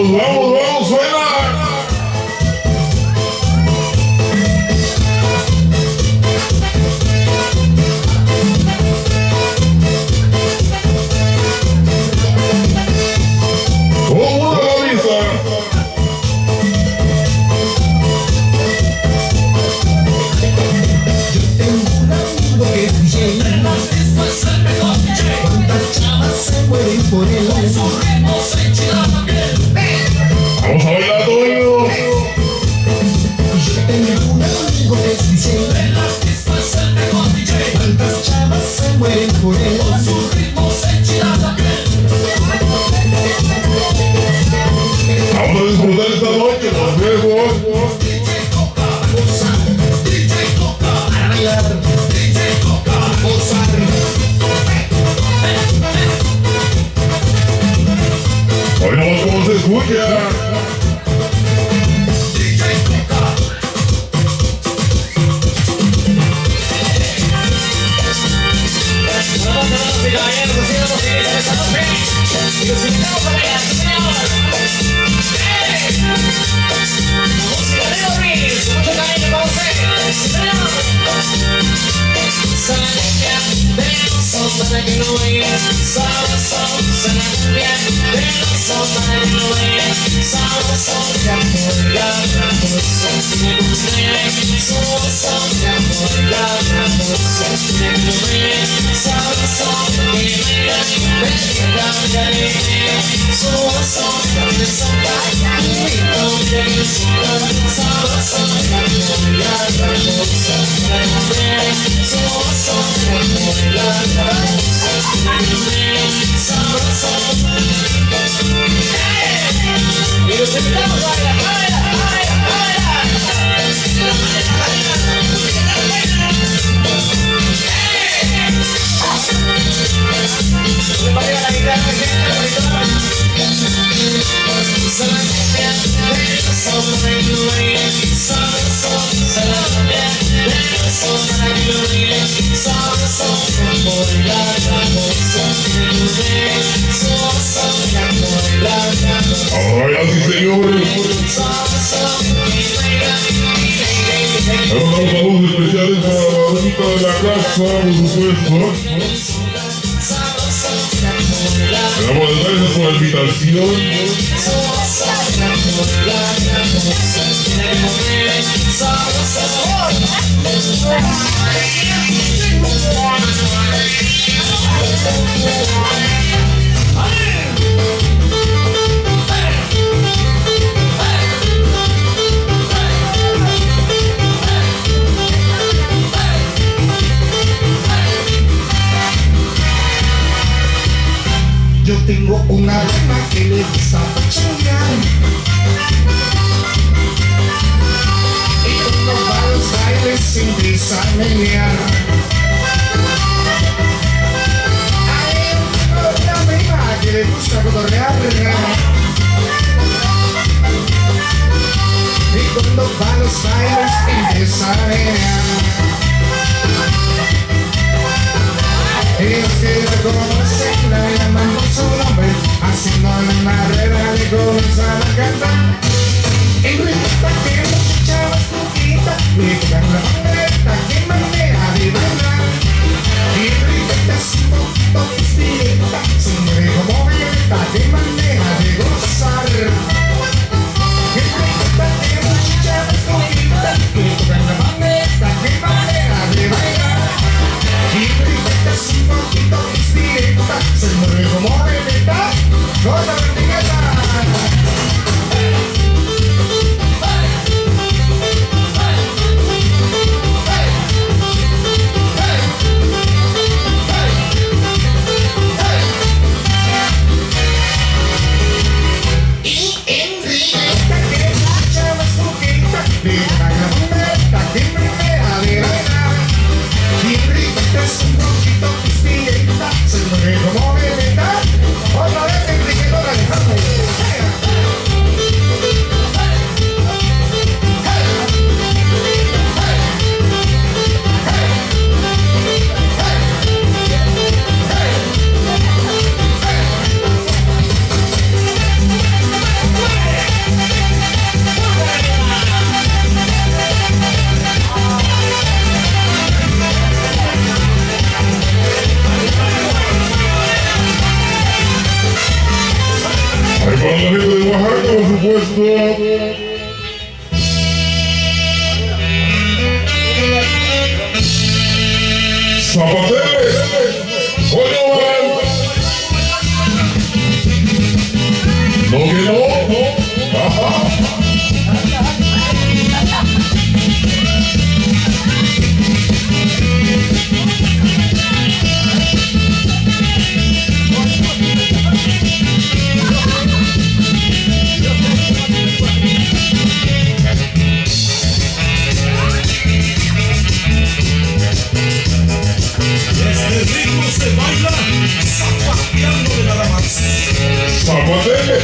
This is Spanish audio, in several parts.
vamos, suena. Vamos a bailar todo. Yo tengo un amigo que es DJ. En las pistas el mejor DJ. Cuántas chavas se mueren por él. Con su ritmo se enchila también. Vamos a disfrutar esta noche, nos vemos. DJ Coca, gozar. DJ Coca, para bailar. DJ Coca, gozar. Hoy no más cómo se escucha. Ahora sí, señores. Unos saludos especiales para la bonita de la casa, por supuesto. Damos las gracias por la invitación. Yo tengo una rima que le gusta chingar y cuando va a los bailes sin prisa menear. Hay una rima que le gusta cotorrear y cuando va a los bailes empieza a menear. Y los que la conocen la llaman por su nombre, haciéndole una rueda le comienzan a cantar. Y grita que las chavas poquitas le tocan la maleta, que manera de bailar. Y grita así un poquito distinta, se mueve como violeta, que manera de gozar. Y grita que las chavas poquitas le tocan la maleta, que manera de bailar. Y grita así un poquito distinta, se mueve como violeta, con la vertigata. para la gente de Oaxaca, por supuesto. Zapatele, coño, no que no, ajá. Este ritmo se baila zapateando de nada más. Zapatele.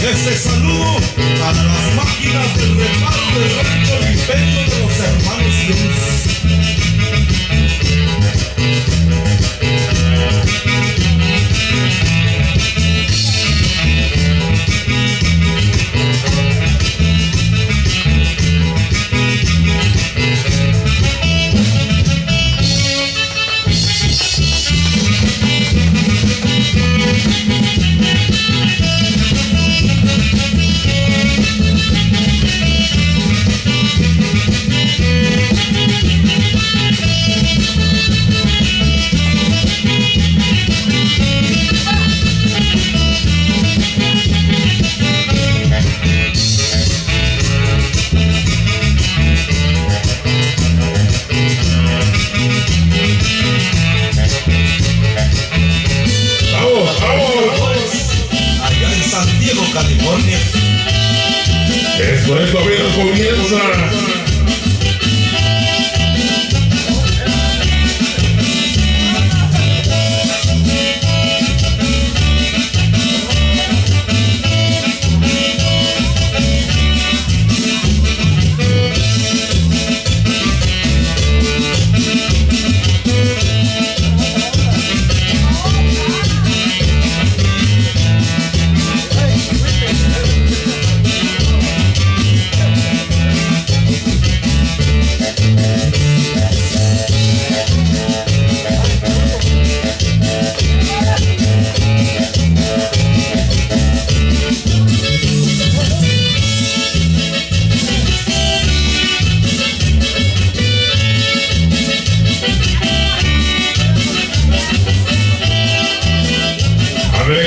Este saludo para las máquinas del reparo del rancho Lipeño de los hermanos Cruz. Allá en San Diego, California. Esto apenas comienza.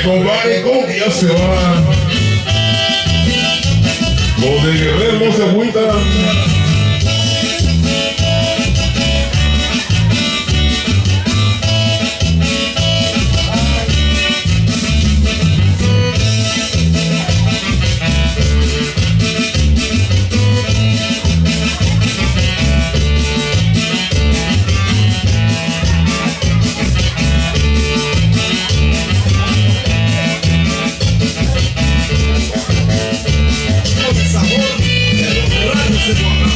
Compadre, ¿cómo que ya se va? Los de Guerrero no se agüitan. Con sabor de los rayos de Oaxaca.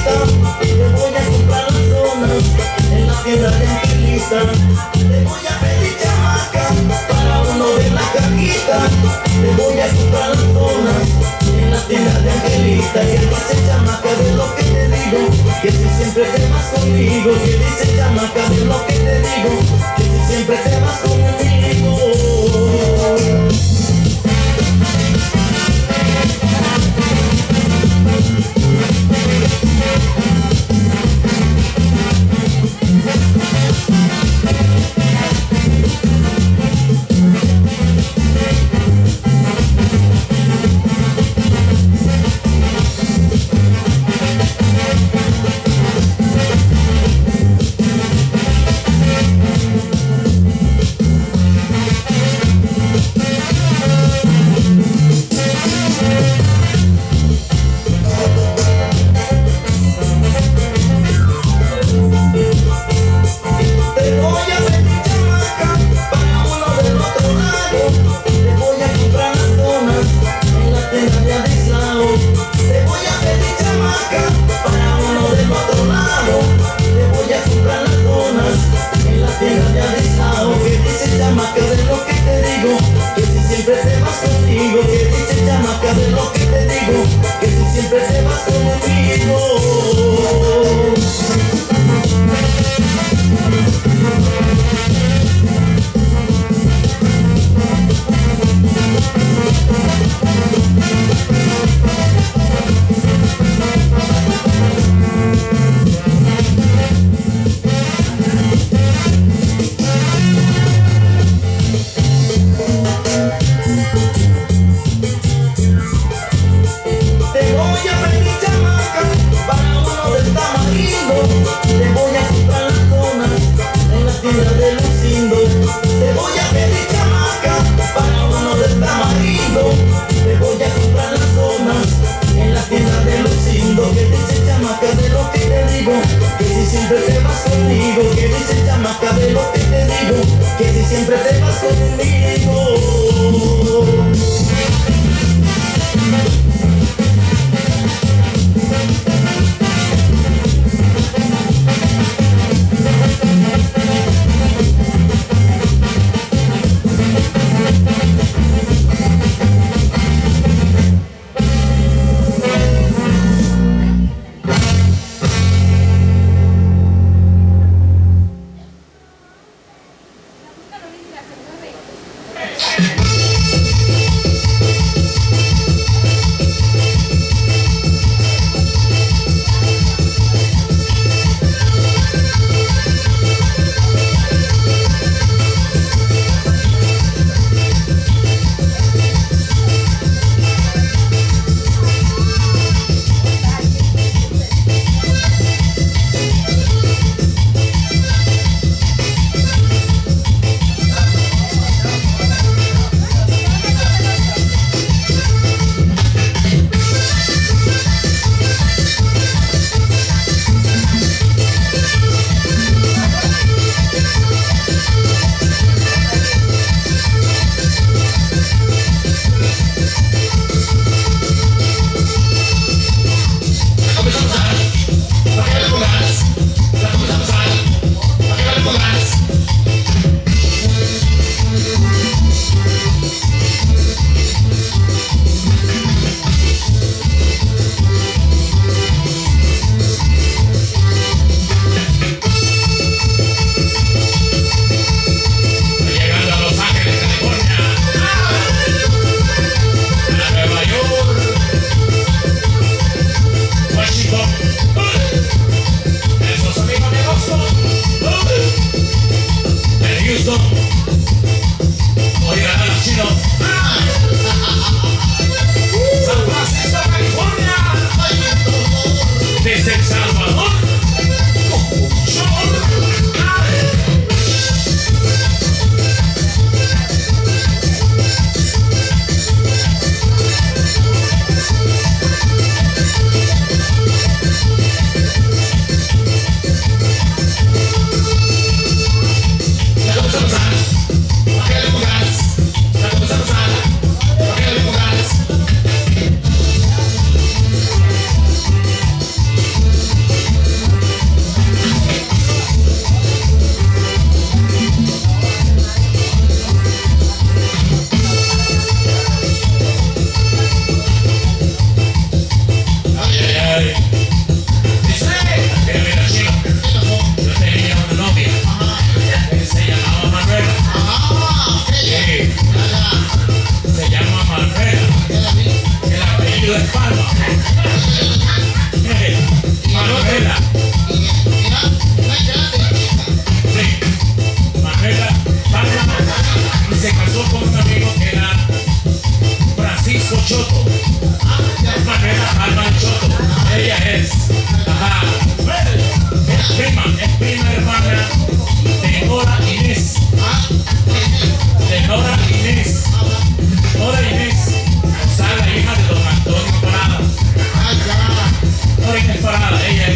Angelita, te voy a comprar las donas en la tienda de Angelita. Te voy a pedir chamaca para uno de la cajita. Te voy a comprar las donas en la tienda de Angelita. Que dice chamaca de lo que te digo, que si siempre te vas conmigo. Que dice chamaca de lo que te digo, que si siempre te vas conmigo. Ajá. Es prima hermana de Nora Inés. De Nora Inés. Nora Inés. González, hija de don Antonio Parada. Nora Inés Parada, ella